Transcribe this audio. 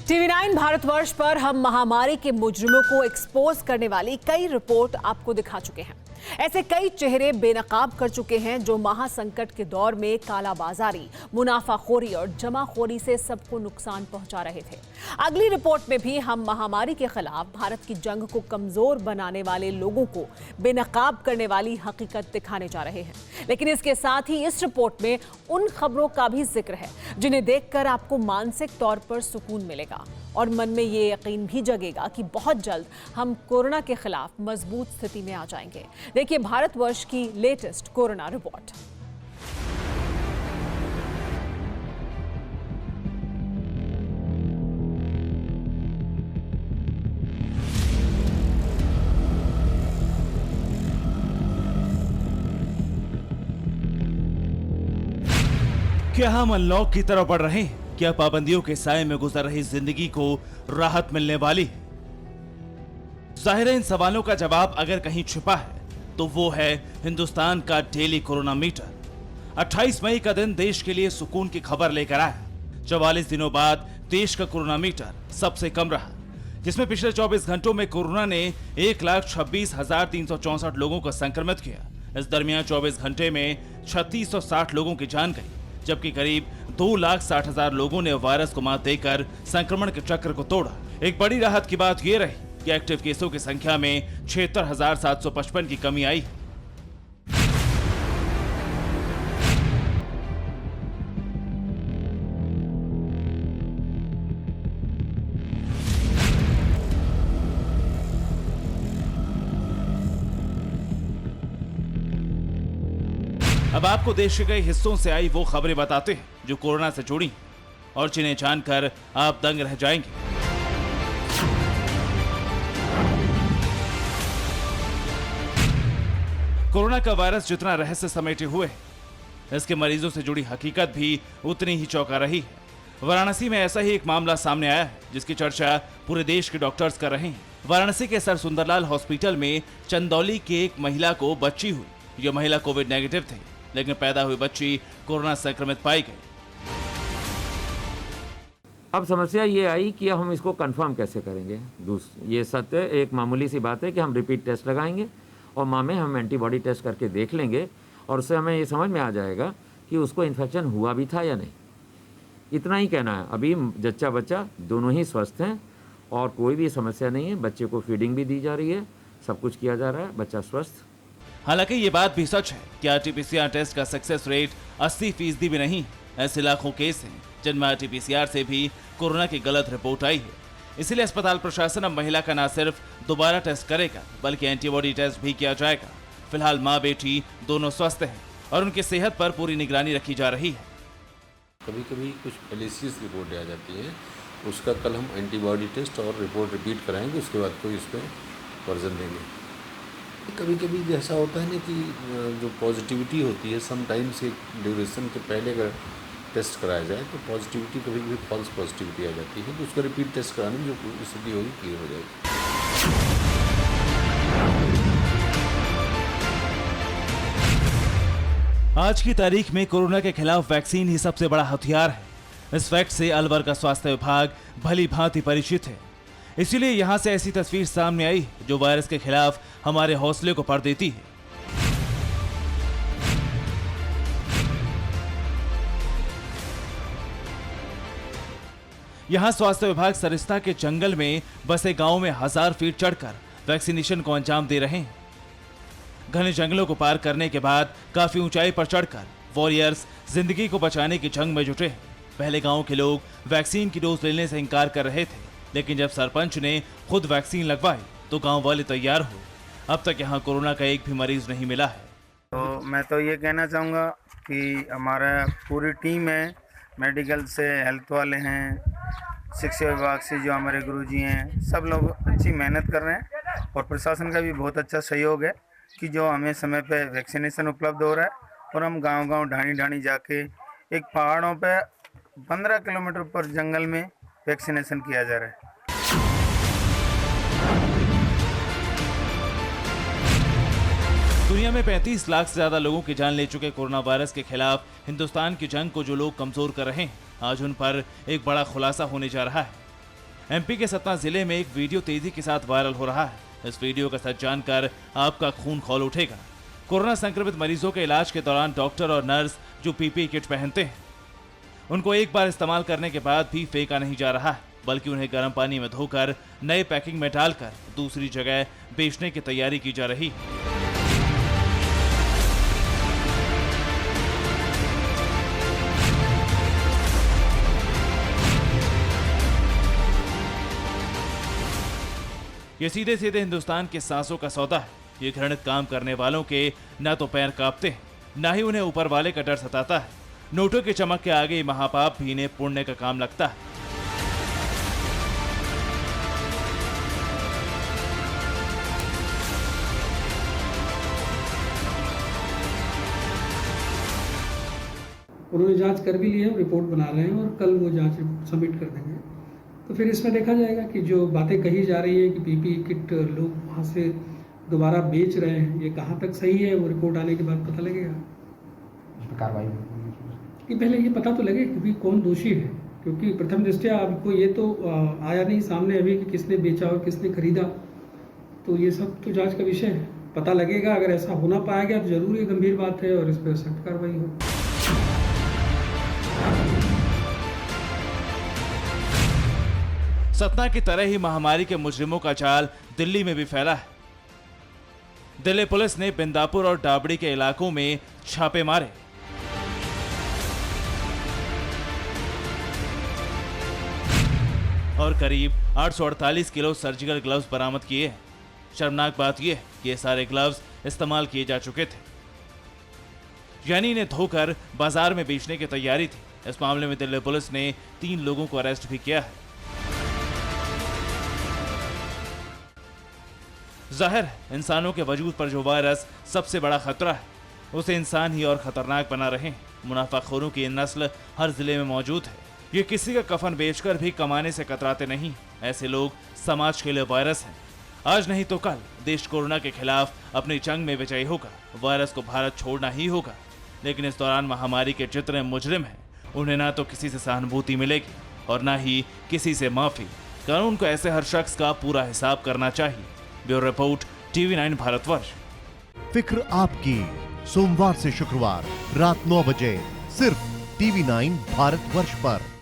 TV9 Bharatvarsh पर हम महामारी के मुजरिमों को एक्सपोज करने वाली कई रिपोर्ट आपको दिखा चुके हैं। ऐसे कई चेहरे बेनकाब कर चुके हैं जो महासंकट के दौर में कालाबाजारी, मुनाफाखोरी और जमाखोरी से सबको नुकसान पहुंचा रहे थे। अगली रिपोर्ट में भी हम महामारी के खिलाफ भारत की जंग को कमजोर बनाने वाले लोगों को बेनकाब करने वाली हकीकत दिखाने जा रहे हैं। लेकिन इसके साथ ही इस रिपोर्ट में उन खबरों का भी जिक्र है जिन्हें देखकर आपको मानसिक तौर पर सुकून मिलेगा और मन में ये यकीन भी जगेगा कि बहुत जल्द हम कोरोना के खिलाफ मजबूत स्थिति में आ जाएंगे। देखिए भारतवर्ष की लेटेस्ट कोरोना रिपोर्ट। क्या हम अनलॉक की तरफ बढ़ रहे हैं? क्या पाबंदियों के साए में गुजर रही जिंदगी को राहत मिलने वाली है? जाहिर है इन सवालों का जवाब अगर कहीं छिपा है तो वो है हिंदुस्तान का डेली कोरोना मीटर। 28 मई का दिन देश के लिए सुकून की खबर लेकर आया। 44 दिनों बाद देश का कोरोना मीटर सबसे कम रहा, जिसमें पिछले 24 घंटों में कोरोना ने 1,26,364 लोगों को संक्रमित किया। इस दरमियान 24 घंटे में 3660 लोगों की जान गई, जबकि करीब 2,60,000 लोगों ने वायरस को मात देकर संक्रमण के चक्र को तोड़ा। एक बड़ी राहत की बात यह रही कि एक्टिव केसों की संख्या में 76,755 की कमी आई। अब आपको देश के कई हिस्सों से आई वो खबरें बताते हैं जो कोरोना से जुड़ी और जिन्हें जानकर आप दंग रह जाएंगे। कोरोना का वायरस जितना रहस्य समेटे हुए है, इसके मरीजों से जुड़ी हकीकत भी उतनी ही चौंका रही है। वाराणसी में ऐसा ही एक मामला सामने आया है जिसकी चर्चा पूरे देश के डॉक्टर्स कर रहे हैं। वाराणसी के सर सुंदरलाल हॉस्पिटल में चंदौली की एक महिला को बच्ची हुई। यह महिला कोविड नेगेटिव थी, लेकिन पैदा हुई बच्ची कोरोना संक्रमित पाई गई। अब समस्या ये आई कि हम इसको कंफर्म कैसे करेंगे। ये सत्य एक मामूली सी बात है कि हम रिपीट टेस्ट लगाएंगे और माँ में हम एंटीबॉडी टेस्ट करके देख लेंगे और उससे हमें ये समझ में आ जाएगा कि उसको इन्फेक्शन हुआ भी था या नहीं। इतना ही कहना है। अभी जच्चा बच्चा दोनों ही स्वस्थ हैं और कोई भी समस्या नहीं है। बच्चे को फीडिंग भी दी जा रही है, सब कुछ किया जा रहा है, बच्चा स्वस्थ। हालांकि ये बात भी सच है कि आरटीपीसीआर टेस्ट का सक्सेस रेट 80% भी नहीं। ऐसे लाखों केस हैं जिनमें आरटीपीसीआर से भी कोरोना की गलत रिपोर्ट आई है। इसलिए अस्पताल प्रशासन अब महिला का न सिर्फ दोबारा टेस्ट करेगा बल्कि एंटीबॉडी टेस्ट भी किया जाएगा। फिलहाल माँ बेटी दोनों स्वस्थ हैं और उनकी सेहत पर पूरी निगरानी रखी जा रही है। कभी कभी कुछ फेलिसियस रिपोर्ट आ जाती है, उसका कल हम एंटीबॉडी टेस्ट और रिपोर्ट रिपीट कराएंगे, उसके बाद कोई उस पर वर्जन देंगे। कभी कभी ऐसा होता है ना कि जो पॉजिटिविटी होती है समटाइम्स एक ड्यूरेशन के पहले अगर टेस्ट कराया जाए तो पॉजिटिविटी कभी कभी फॉल्स पॉजिटिविटी आ जाती है, तो उसका रिपीट टेस्ट कराने में जो स्थिति होगी क्लियर हो जाएगी। आज की तारीख में कोरोना के खिलाफ वैक्सीन ही सबसे बड़ा हथियार है। इस फैक्ट से अलवर का स्वास्थ्य विभाग भली भांति परिचित है। इसीलिए यहां से ऐसी तस्वीर सामने आई जो वायरस के खिलाफ हमारे हौसले को पढ़ देती है। यहां स्वास्थ्य विभाग सरिस्ता के जंगल में बसे गांव में 1000 फीट चढ़कर वैक्सीनेशन को अंजाम दे रहे हैं। घने जंगलों को पार करने के बाद काफी ऊंचाई पर चढ़कर वॉरियर्स जिंदगी को बचाने की जंग में जुटे हैं। पहले गांव के लोग वैक्सीन की डोज लेने से इनकार कर रहे थे, लेकिन जब सरपंच ने खुद वैक्सीन लगवाई तो गांव वाले तैयार हुए। अब तक यहां कोरोना का एक भी मरीज नहीं मिला है। तो मैं तो ये कहना चाहूँगा कि हमारा पूरी टीम है, मेडिकल से हेल्थ वाले हैं, शिक्षा विभाग से जो हमारे गुरुजी हैं, सब लोग अच्छी मेहनत कर रहे हैं और प्रशासन का भी बहुत अच्छा सहयोग है कि जो हमें समय पे वैक्सीनेशन उपलब्ध हो रहा है और हम गांव-गांव ढाणी जाके एक पहाड़ों पे 15 किलोमीटर पर जंगल में वैक्सीनेशन किया जा रहा है। दुनिया में 35 लाख से ज्यादा लोगों की जान ले चुके कोरोना वायरस के खिलाफ हिंदुस्तान की जंग को जो लोग कमजोर कर रहे हैं, आज उन पर एक बड़ा खुलासा होने जा रहा है। एमपी के सतना जिले में एक वीडियो तेजी के साथ वायरल हो रहा है। इस वीडियो का सच जानकर आपका खून खौल उठेगा। कोरोना संक्रमित मरीजों के इलाज के दौरान डॉक्टर और नर्स जो पीपीई किट पहनते हैं, उनको एक बार इस्तेमाल करने के बाद भी फेंका नहीं जा रहा है, बल्कि उन्हें गर्म पानी में धोकर नए पैकिंग में डालकर दूसरी जगह बेचने की तैयारी की जा रही है। ये सीधे सीधे हिंदुस्तान के सांसों का सौदा है। ये घृणित काम करने वालों के न तो पैर कांपते हैं, न ही उन्हें ऊपर वाले का डर सताता है। नोटों की चमक के आगे ये महापाप भी इन्हें पुण्य का काम लगता है। उन्होंने जांच कर भी ली है, रिपोर्ट बना रहे हैं और कल वो जांच रिपोर्ट सबमिट कर देंगे। तो फिर इसमें देखा जाएगा कि जो बातें कही जा रही है कि पीपीई किट लोग वहाँ से दोबारा बेच रहे हैं, ये कहाँ तक सही है, वो रिपोर्ट आने के बाद पता लगेगा। इस पर कार्रवाई कि पहले ये पता तो लगे कि कौन दोषी है, क्योंकि प्रथम दृष्टया आपको ये तो आया नहीं सामने अभी कि किसने बेचा और किसने खरीदा। तो ये सब तो जांच का विषय है, पता लगेगा। अगर ऐसा होना पाया गया तो जरूर ये गंभीर बात है और इस पर सख्त कार्रवाई हो। सतना की तरह ही महामारी के मुजरिमों का जाल दिल्ली में भी फैला है। दिल्ली पुलिस ने बिंदापुर और डाबड़ी के इलाकों में छापे मारे। और करीब 848 किलो सर्जिकल ग्लव्स बरामद किए हैं। शर्मनाक बात यह है कि ये सारे ग्लव्स इस्तेमाल किए जा चुके थे, यानी इन्हें धोकर बाजार में बेचने की तैयारी थी। इस मामले में दिल्ली पुलिस ने 3 लोगों को अरेस्ट भी किया है। जाहिर है, इंसानों के वजूद पर जो वायरस सबसे बड़ा खतरा है, उसे इंसान ही और खतरनाक बना रहे हैं। मुनाफाखोरों की नस्ल हर जिले में मौजूद है। ये किसी का कफन बेचकर भी कमाने से कतराते नहीं। ऐसे लोग समाज के लिए वायरस हैं। आज नहीं तो कल देश कोरोना के खिलाफ अपनी जंग में विजयी होगा। वायरस को भारत छोड़ना ही होगा। लेकिन इस दौरान महामारी के जितने मुजरिम हैं, उन्हें ना तो किसी से सहानुभूति मिलेगी और ना ही किसी से माफी। कानून को ऐसे हर शख्स का पूरा हिसाब करना चाहिए। Bureau report, TV9 Bharatvarsh. फिक्र आपकी, सोमवार से शुक्रवार रात 9 बजे सिर्फ TV9 भारतवर्ष पर।